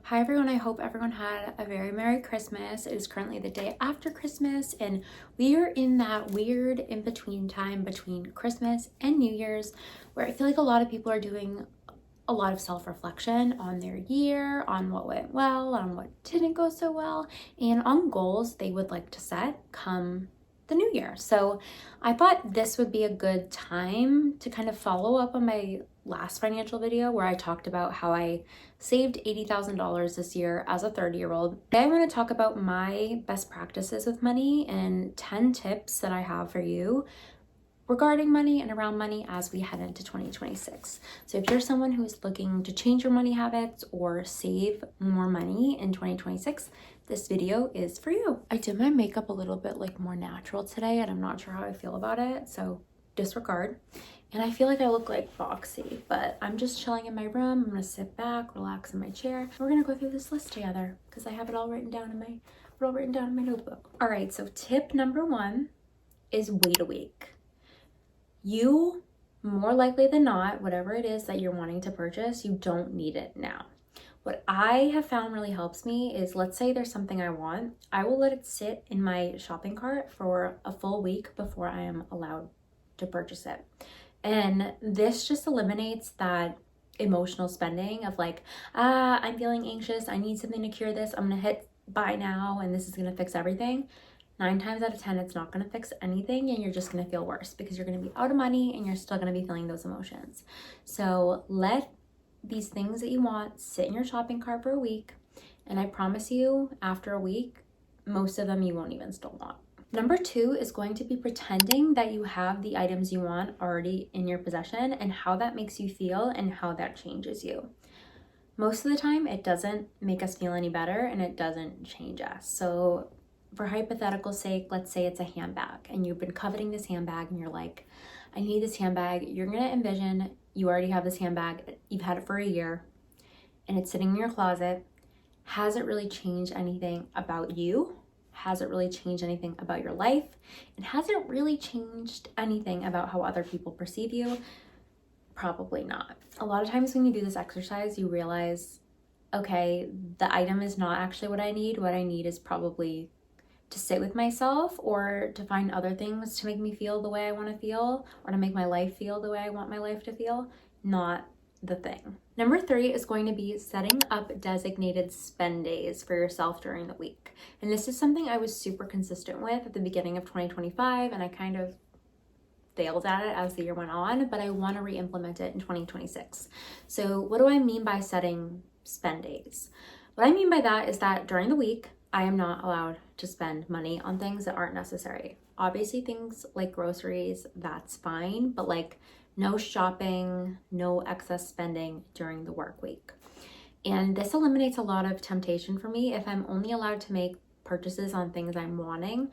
Hi everyone, I hope everyone had a very Merry Christmas. It is currently the day after Christmas and we are in that weird in-between time between Christmas and New Year's where I feel like a lot of people are doing a lot of self-reflection on their year, on what went well, on what didn't go so well, and on goals they would like to set come the new year. So I thought this would be a good time to kind of follow up on my last financial video where I talked about how I saved $80,000 this year as a 30-year-old. Today I'm going to talk about my best practices with money and 10 tips that I have for you regarding money and around money as we head into 2026. So if you're someone who's looking to change your money habits or save more money in 2026, this video is for you. I did my makeup a little bit like more natural today and I'm not sure how I feel about it, so disregard. And I feel like I look like Foxy, but I'm just chilling in my room. I'm gonna sit back, relax in my chair. We're gonna go through this list together because I have it all written down in my notebook. All right, so tip number 1 is wait a week. You, more likely than not, whatever it is that you're wanting to purchase, you don't need it now. What I have found really helps me is, let's say there's something I want, I will let it sit in my shopping cart for a full week before I am allowed to purchase it. And this just eliminates that emotional spending of like, I'm feeling anxious, I need something to cure this, I'm gonna hit buy now and this is gonna fix everything. 9 times out of 10, it's not going to fix anything and you're just going to feel worse because you're going to be out of money and you're still going to be feeling those emotions. So let these things that you want sit in your shopping cart for a week. And I promise you, after a week, most of them you won't even still want. Number 2 is going to be pretending that you have the items you want already in your possession and how that makes you feel and how that changes you. Most of the time, it doesn't make us feel any better and it doesn't change us. So for hypothetical sake, let's say it's a handbag and you've been coveting this handbag and you're like, I need this handbag. You're gonna envision you already have this handbag, you've had it for a year and it's sitting in your closet. Has it really changed anything about you? Has it really changed anything about your life? And has it really changed anything about how other people perceive you? Probably not. A lot of times when you do this exercise, you realize, okay, the item is not actually what I need. What I need is probably to sit with myself or to find other things to make me feel the way I want to feel or to make my life feel the way I want my life to feel, not the thing. Number 3 is going to be setting up designated spend days for yourself during the week. And this is something I was super consistent with at the beginning of 2025 and I kind of failed at it as the year went on, but I want to re-implement it in 2026. So what do I mean by setting spend days? What I mean by that is that during the week, I am not allowed to spend money on things that aren't necessary. Obviously things like groceries, that's fine, but like no shopping, no excess spending during the work week. And this eliminates a lot of temptation for me if I'm only allowed to make purchases on things I'm wanting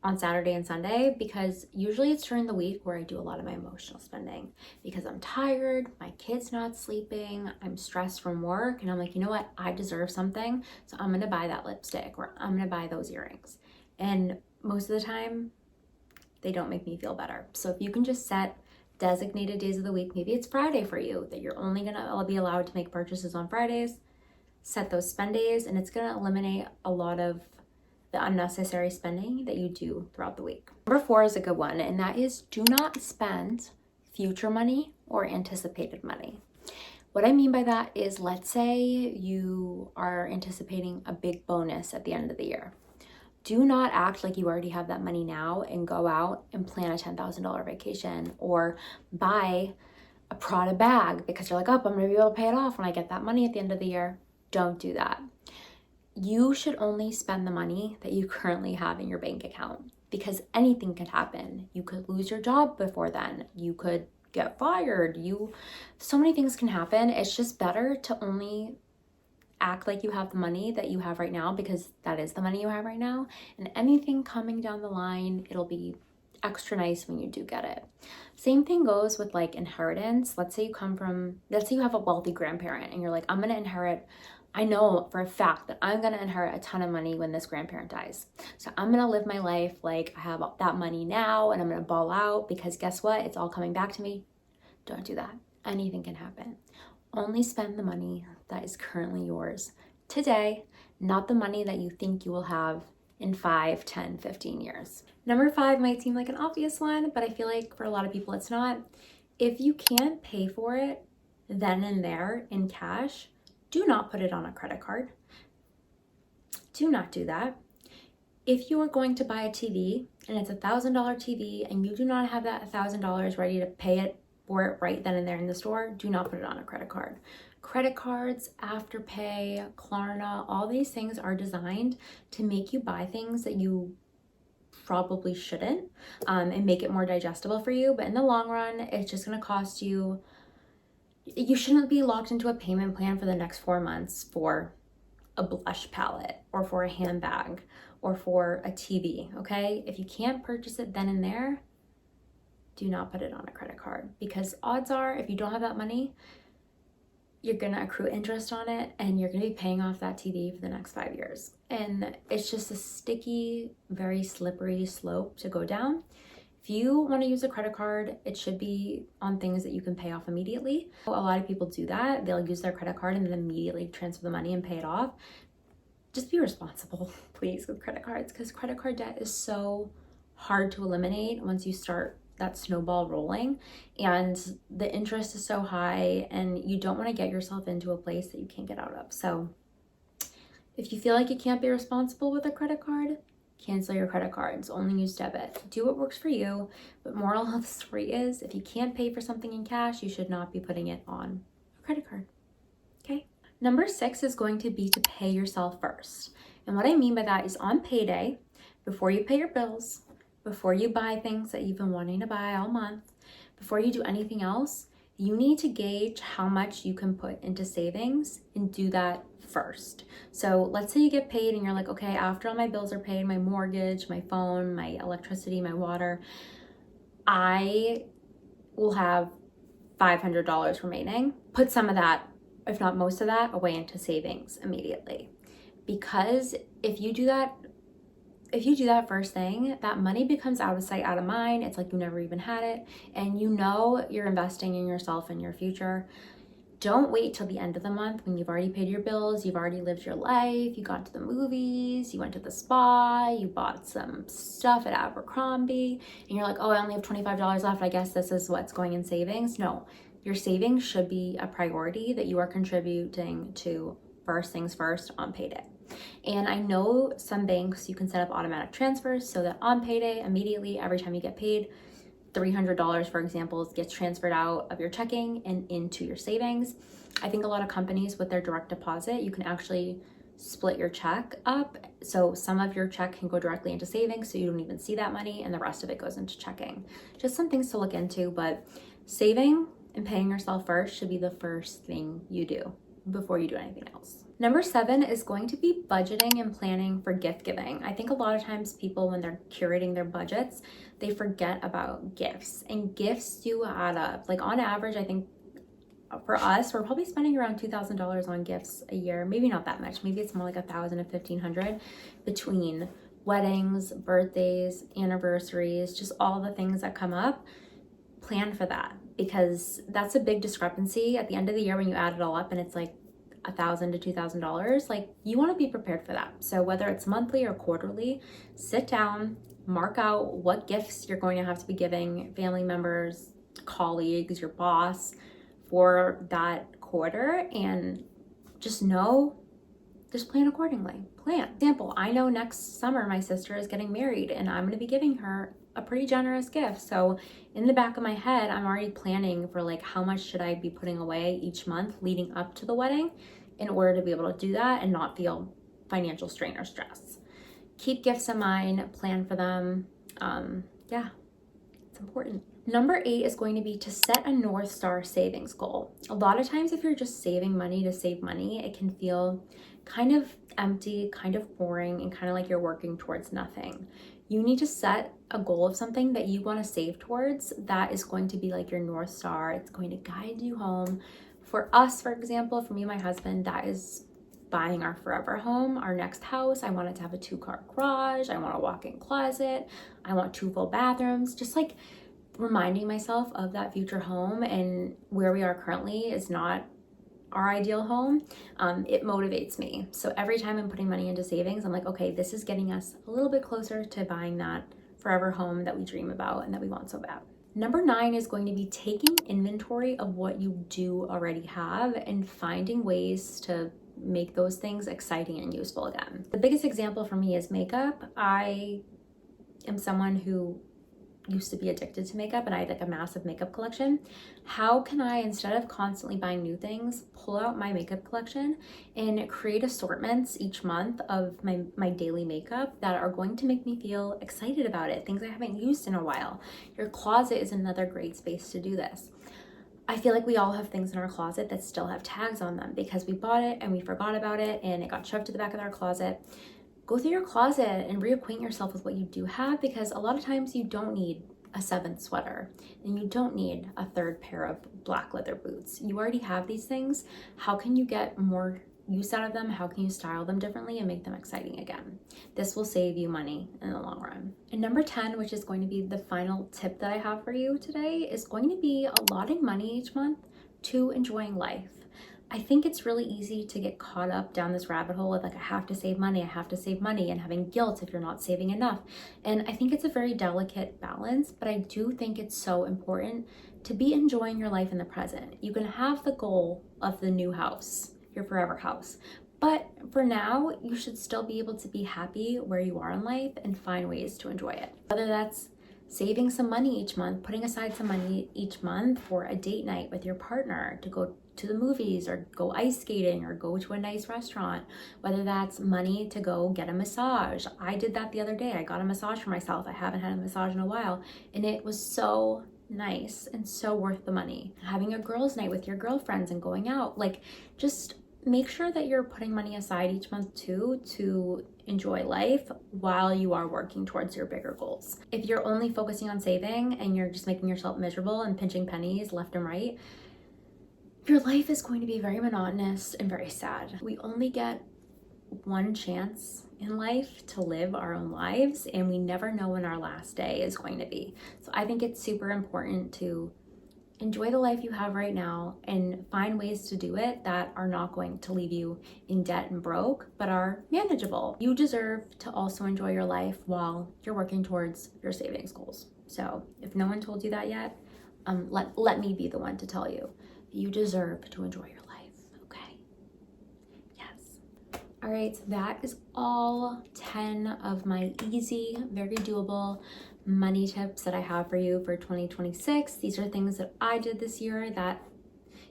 on Saturday and Sunday, because usually it's during the week where I do a lot of my emotional spending because I'm tired, my kid's not sleeping, I'm stressed from work, and I'm like, you know what, I deserve something, so I'm gonna buy that lipstick or I'm gonna buy those earrings. And most of the time, they don't make me feel better. So if you can just set designated days of the week, maybe it's Friday for you, that you're only gonna be allowed to make purchases on Fridays, set those spend days, and it's gonna eliminate a lot of the unnecessary spending that you do throughout the week. Number 4 is a good one, and that is do not spend future money or anticipated money. What I mean by that is, let's say you are anticipating a big bonus at the end of the year. Do not act like you already have that money now and go out and plan a $10,000 vacation or buy a Prada bag because you're like, oh, I'm gonna be able to pay it off when I get that money at the end of the year. Don't do that. You should only spend the money that you currently have in your bank account because anything could happen. You could lose your job before then. You could get fired. So many things can happen. It's just better to only act like you have the money that you have right now because that is the money you have right now. And anything coming down the line, it'll be extra nice when you do get it. Same thing goes with like inheritance. Let's say you have a wealthy grandparent and you're like, I'm gonna inherit, I know for a fact that I'm gonna inherit a ton of money when this grandparent dies. So I'm gonna live my life like I have that money now and I'm gonna ball out because guess what? It's all coming back to me. Don't do that. Anything can happen. Only spend the money that is currently yours today, not the money that you think you will have in 5, 10, 15 years. Number 5 might seem like an obvious one, but I feel like for a lot of people it's not. If you can't pay for it then and there in cash, do not put it on a credit card. Do not do that. If you are going to buy a TV and it's $1,000 TV and you do not have that $1,000 ready to pay it for it right then and there in the store, do not put it on a credit card. Credit cards, Afterpay, Klarna, all these things are designed to make you buy things that you probably shouldn't, and make it more digestible for you. But in the long run, it's just going to cost you. You shouldn't be locked into a payment plan for the next 4 months for a blush palette or for a handbag or for a TV, okay? If you can't purchase it then and there, do not put it on a credit card, because odds are if you don't have that money, you're gonna accrue interest on it and you're gonna be paying off that TV for the next 5 years. And it's just a sticky, very slippery slope to go down. If you want to use a credit card, it should be on things that you can pay off immediately. A lot of people do that. They'll use their credit card and then immediately transfer the money and pay it off. Just be responsible, please, with credit cards, because credit card debt is so hard to eliminate once you start that snowball rolling, and the interest is so high and you don't want to get yourself into a place that you can't get out of. So if you feel like you can't be responsible with a credit card, cancel your credit cards, only use debit. Do what works for you. But moral of the story is, if you can't pay for something in cash, you should not be putting it on a credit card, okay? Number 6 is going to be to pay yourself first. And what I mean by that is on payday, before you pay your bills, before you buy things that you've been wanting to buy all month, before you do anything else, you need to gauge how much you can put into savings and do that first. So let's say you get paid and you're like, okay, after all my bills are paid, my mortgage, my phone, my electricity, my water, I will have $500 remaining. Put some of that, if not most of that, away into savings immediately. Because if you do that first thing, that money becomes out of sight, out of mind. It's like you never even had it, and you know you're investing in yourself and your future. Don't wait till the end of the month when you've already paid your bills, you've already lived your life, you got to the movies, you went to the spa, you bought some stuff at Abercrombie, and you're like, oh, I only have $25 left. I guess this is what's going in savings. No, your savings should be a priority that you are contributing to first things first on payday. And I know some banks, you can set up automatic transfers so that on payday, immediately, every time you get paid, $300, for example, gets transferred out of your checking and into your savings. I think a lot of companies with their direct deposit, you can actually split your check up. So some of your check can go directly into savings, so you don't even see that money, and the rest of it goes into checking. Just some things to look into, but saving and paying yourself first should be the first thing you do before you do anything else. Number 7 is going to be budgeting and planning for gift giving. I think a lot of times people, when they're curating their budgets, they forget about gifts, and gifts do add up. Like on average, I think for us, we're probably spending around $2,000 on gifts a year. Maybe not that much. Maybe it's more like $1,000 to $1,500 between weddings, birthdays, anniversaries, just all the things that come up. Plan for that, because that's a big discrepancy at the end of the year when you add it all up and it's like $1,000 to $2,000. Like, you want to be prepared for that. So whether it's monthly or quarterly, sit down, mark out what gifts you're going to have to be giving family members, colleagues, your boss for that quarter, and just plan accordingly. Plan. Example, I know next summer my sister is getting married and I'm going to be giving her a pretty generous gift. So in the back of my head, I'm already planning for like, how much should I be putting away each month leading up to the wedding in order to be able to do that and not feel financial strain or stress. Keep gifts in mind, plan for them. Yeah, it's important. Number 8 is going to be to set a North Star savings goal. A lot of times if you're just saving money to save money, it can feel kind of empty, kind of boring, and kind of like you're working towards nothing. You need to set a goal of something that you want to save towards that is going to be like your North Star. It's going to guide you home. For us, for example, for me and my husband, that is buying our forever home, our next house. I want it to have a 2-car garage. I want a walk-in closet. I want 2 full bathrooms. Just like reminding myself of that future home, and where we are currently is not our ideal home, it motivates me. So every time I'm putting money into savings, I'm like, okay, this is getting us a little bit closer to buying that forever home that we dream about and that we want so bad. Number 9 is going to be taking inventory of what you do already have and finding ways to make those things exciting and useful again. The biggest example for me is makeup. I am someone who used to be addicted to makeup, and I had like a massive makeup collection. How can I, instead of constantly buying new things, pull out my makeup collection and create assortments each month of my daily makeup that are going to make me feel excited about it, things I haven't used in a while. Your closet is another great space to do this. I feel like we all have things in our closet that still have tags on them because we bought it and we forgot about it and it got shoved to the back of our closet. Go through your closet and reacquaint yourself with what you do have, because a lot of times you don't need a 7th sweater and you don't need a 3rd pair of black leather boots. You already have these things. How can you get more use out of them? How can you style them differently and make them exciting again? This will save you money in the long run. And number 10, which is going to be the final tip that I have for you today, is going to be allotting money each month to enjoying life. I think it's really easy to get caught up down this rabbit hole of like, I have to save money, and having guilt if you're not saving enough. And I think it's a very delicate balance, but I do think it's so important to be enjoying your life in the present. You can have the goal of the new house, your forever house, but for now, you should still be able to be happy where you are in life and find ways to enjoy it. Whether that's saving some money each month, putting aside some money each month for a date night with your partner to go to the movies or go ice skating or go to a nice restaurant, whether that's money to go get a massage. I did that the other day. I got a massage for myself. I haven't had a massage in a while, and it was so nice and so worth the money. Having a girls' night with your girlfriends and going out, like, just make sure that you're putting money aside each month too to enjoy life while you are working towards your bigger goals. If you're only focusing on saving and you're just making yourself miserable and pinching pennies left and right, your life is going to be very monotonous and very sad. We only get one chance in life to live our own lives, and we never know when our last day is going to be. So I think it's super important to enjoy the life you have right now and find ways to do it that are not going to leave you in debt and broke, but are manageable. You deserve to also enjoy your life while you're working towards your savings goals. So if no one told you that yet, let me be the one to tell you. You deserve to enjoy your life, okay? Yes. All right, so that is all 10 of my easy, very doable money tips that I have for you for 2026. These are things that I did this year that,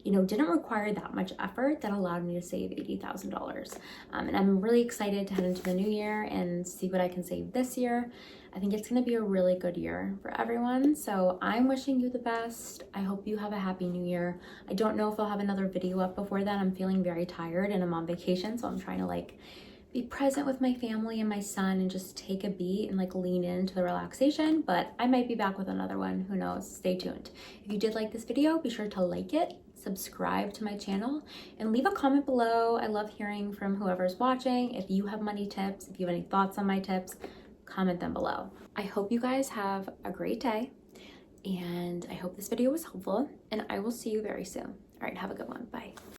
didn't require that much effort, that allowed me to save $80,000. And I'm really excited to head into the new year and see what I can save this year. I think it's gonna be a really good year for everyone. So I'm wishing you the best. I hope you have a happy new year. I don't know if I'll have another video up before then. I'm feeling very tired and I'm on vacation, so I'm trying to be present with my family and my son and just take a beat and lean into the relaxation, but I might be back with another one, who knows. Stay tuned. If you did like this video, be sure to like it, subscribe to my channel, and leave a comment below. I love hearing from whoever's watching. If you have money tips, if you have any thoughts on my tips, comment them below. I hope you guys have a great day, and I hope this video was helpful, and I will see you very soon. All right, have a good one. Bye.